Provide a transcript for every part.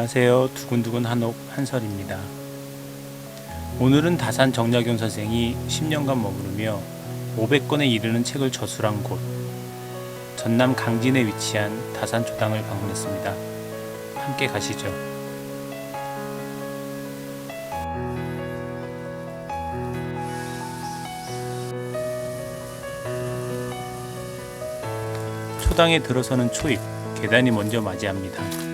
안녕하세요. 두근두근 한옥 한설입니다. 오늘은 다산 정약용 선생이 10년간 머무르며 500권에 이르는 책을 저술한 곳 전남 강진에 위치한 다산 초당을 방문했습니다. 함께 가시죠. 초당에 들어서는 초입, 계단이 먼저 맞이합니다.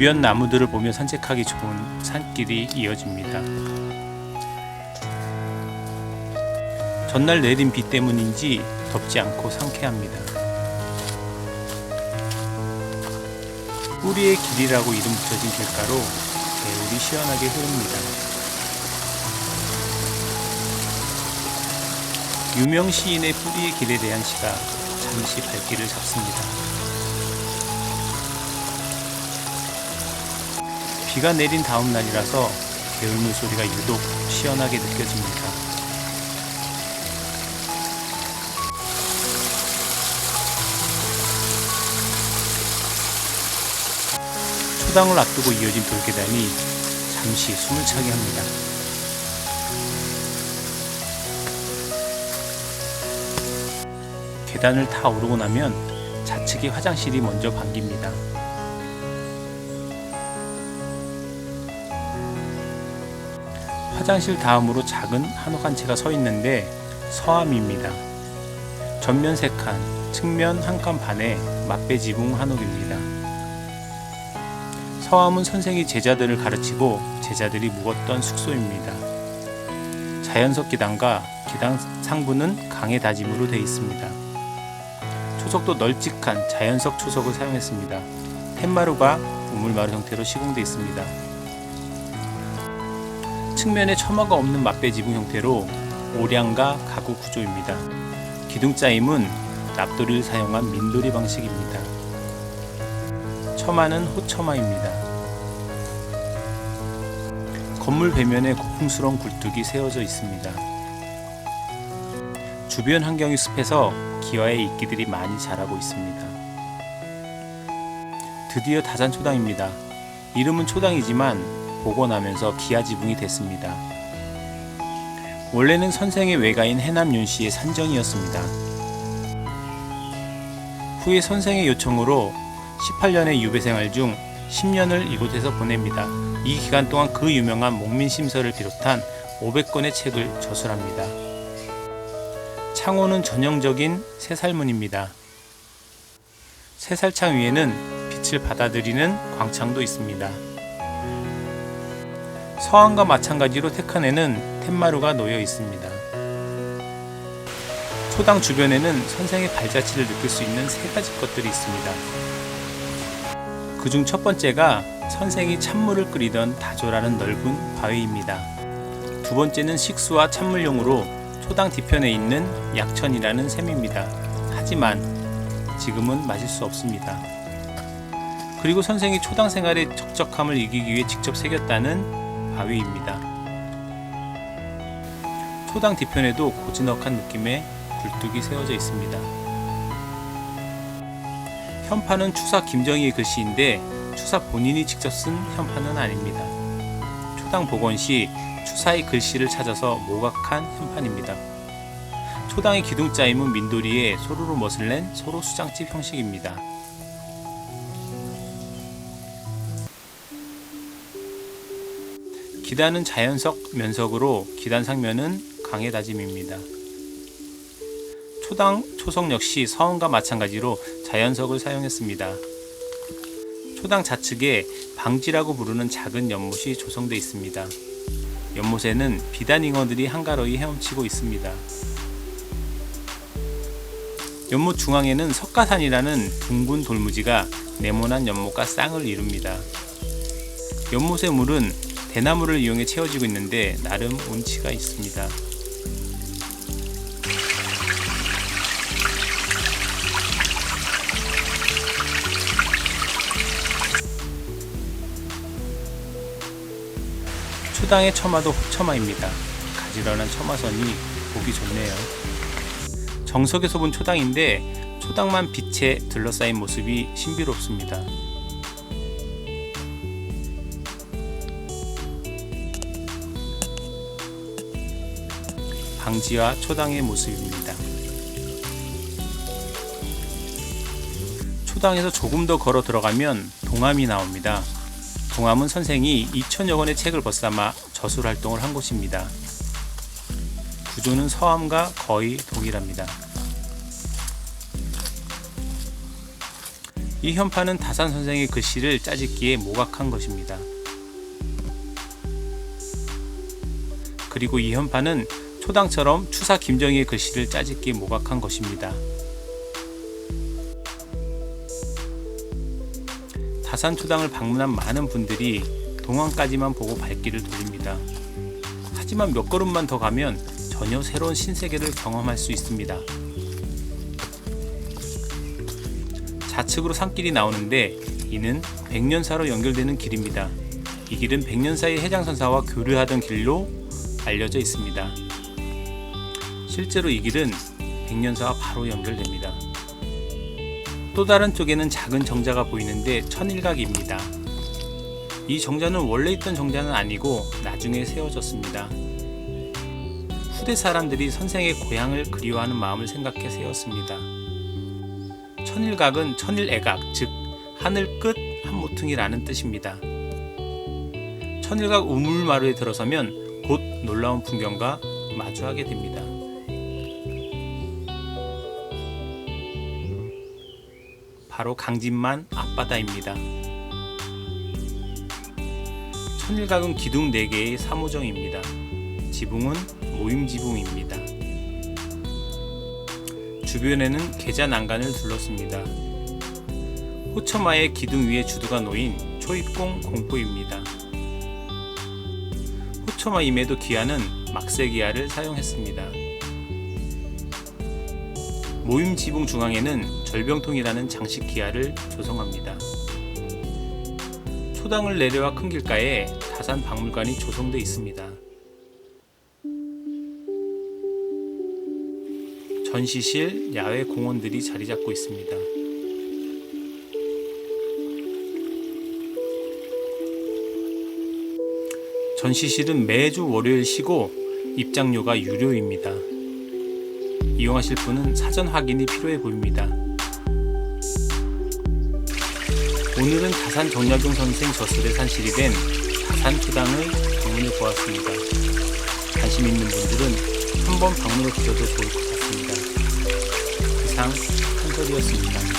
주변 나무들을 보며 산책하기 좋은 산길이 이어집니다. 전날 내린 비 때문인지 덥지 않고 상쾌합니다. 뿌리의 길이라고 이름 붙여진 길가로 개울이 시원하게 흐릅니다. 유명 시인의 뿌리의 길에 대한 시가 잠시 발길을 잡습니다. 비가 내린 다음 날이라서 개울물 소리가 유독 시원하게 느껴집니다. 초당을 앞두고 이어진 돌계단이 잠시 숨을 차게 합니다. 계단을 타 오르고 나면 좌측의 화장실이 먼저 반깁니다. 화장실 다음으로 작은 한옥 한 채가 서 있는데 서암입니다. 전면 3칸, 측면 1칸 반의 맞배 지붕 한옥입니다. 서암은 선생이 제자들을 가르치고 제자들이 묵었던 숙소입니다. 자연석 기단과 기단 상부는 강의 다짐으로 되어 있습니다. 초석도 널찍한 자연석 초석을 사용했습니다. 툇마루가 우물마루 형태로 시공되어 있습니다. 측면에 처마가 없는 맞배 지붕 형태로 오량가 가구 구조입니다. 기둥짜임은 납돌이를 사용한 민돌이 방식입니다. 처마는 호처마입니다. 건물 배면에 고풍스러운 굴뚝이 세워져 있습니다. 주변 환경이 습해서 기와의 이끼들이 많이 자라고 있습니다. 드디어 다산 초당입니다. 이름은 초당이지만 복원하면서 기아 지붕이 됐습니다. 원래는 선생의 외가인 해남 윤씨의 산정이었습니다. 후에 선생의 요청으로 18년의 유배 생활 중 10년을 이곳에서 보냅니다. 이 기간 동안 그 유명한 목민심서를 비롯한 500권의 책을 저술합니다. 창호는 전형적인 새살문입니다. 새살창 위에는 빛을 받아들이는 광창도 있습니다. 서암과 마찬가지로 테칸에는 툇마루가 놓여 있습니다. 초당 주변에는 선생의 발자취를 느낄 수 있는 3가지 것들이 있습니다. 그중 첫 번째가 선생이 찬물을 끓이던 다조라는 넓은 바위입니다. 두 번째는 식수와 찬물용으로 초당 뒤편에 있는 약천이라는 샘입니다. 하지만 지금은 마실 수 없습니다. 그리고 선생이 초당 생활의 적적함을 이기기 위해 직접 새겼다는 바위입니다. 초당 뒤편에도 고즈넉한 느낌의 굴뚝이 세워져 있습니다. 현판은 추사 김정희의 글씨인데 추사 본인이 직접 쓴 현판은 아닙니다. 초당 복원 시 추사의 글씨를 찾아서 모각한 현판입니다. 초당의 기둥짜임은 민돌이에 소로로 멋을 낸 소로 수장집 형식입니다. 기단은 자연석 면석으로 기단 상면은 강의 다짐입니다. 초당 초석 역시 서암과 마찬가지로 자연석을 사용했습니다. 초당 좌측에 방지라고 부르는 작은 연못이 조성되어 있습니다. 연못에는 비단잉어들이 한가로이 헤엄치고 있습니다. 연못 중앙에는 석가산이라는 둥근 돌무지가 네모난 연못과 쌍을 이룹니다. 연못의 물은 대나무를 이용해 채워지고 있는데 나름 운치가 있습니다. 초당의 처마도 호처마입니다. 가지런한 처마선이 보기 좋네요. 정석에서 본 초당인데 초당만 빛에 둘러싸인 모습이 신비롭습니다. 방지와 초당의 모습입니다. 초당에서 조금 더 걸어 들어가면 동암이 나옵니다. 동암은 선생이 2000여 권의 책을 벗삼아 저술 활동을 한 곳입니다. 구조는 서암과 거의 동일합니다. 이 현판은 다산 선생의 글씨를 짜집기에 모각한 것입니다. 그리고 이 현판은 초당처럼 추사 김정희의 글씨를 짜집기에 모각한 것입니다. 다산 초당을 방문한 많은 분들이 동암까지만 보고 발길을 돌립니다. 하지만 몇 걸음만 더 가면 전혀 새로운 신세계를 경험할 수 있습니다. 좌측으로 산길이 나오는데 이는 백년사로 연결되는 길입니다. 이 길은 백년사의 해장선사와 교류하던 길로 알려져 있습니다. 실제로 이 길은 백년사와 바로 연결됩니다. 또 다른 쪽에는 작은 정자가 보이는데 천일각입니다. 이 정자는 원래 있던 정자는 아니고 나중에 세워졌습니다. 후대 사람들이 선생의 고향을 그리워하는 마음을 생각해 세웠습니다. 천일각은 천일애각, 즉 하늘 끝 한 모퉁이라는 뜻입니다. 천일각 우물마루에 들어서면 곧 놀라운 풍경과 마주하게 됩니다. 바로 강진만 앞바다입니다. 천일각은 기둥 4개의 3호정입니다. 지붕은 모임지붕입니다. 주변에는 계자 난간을 둘렀습니다. 호처마의 기둥 위에 주두가 놓인 초입공 공포입니다. 호처마임에도 기아는 막세기아를 사용했습니다. 모임지붕 중앙에는 절병통이라는 장식 기아를 조성합니다. 초당을 내려와 큰 길가에 다산 박물관이 조성되어 있습니다. 전시실, 야외 공원들이 자리 잡고 있습니다. 전시실은 매주 월요일 쉬고 입장료가 유료입니다. 이용하실 분은 사전 확인이 필요해 보입니다. 오늘은 다산 정약용 선생 저술에 산실이 된 다산초당을 방문해 보았습니다. 관심 있는 분들은 한번 방문해 보셔도 좋을 것 같습니다. 이상 한솔이었습니다.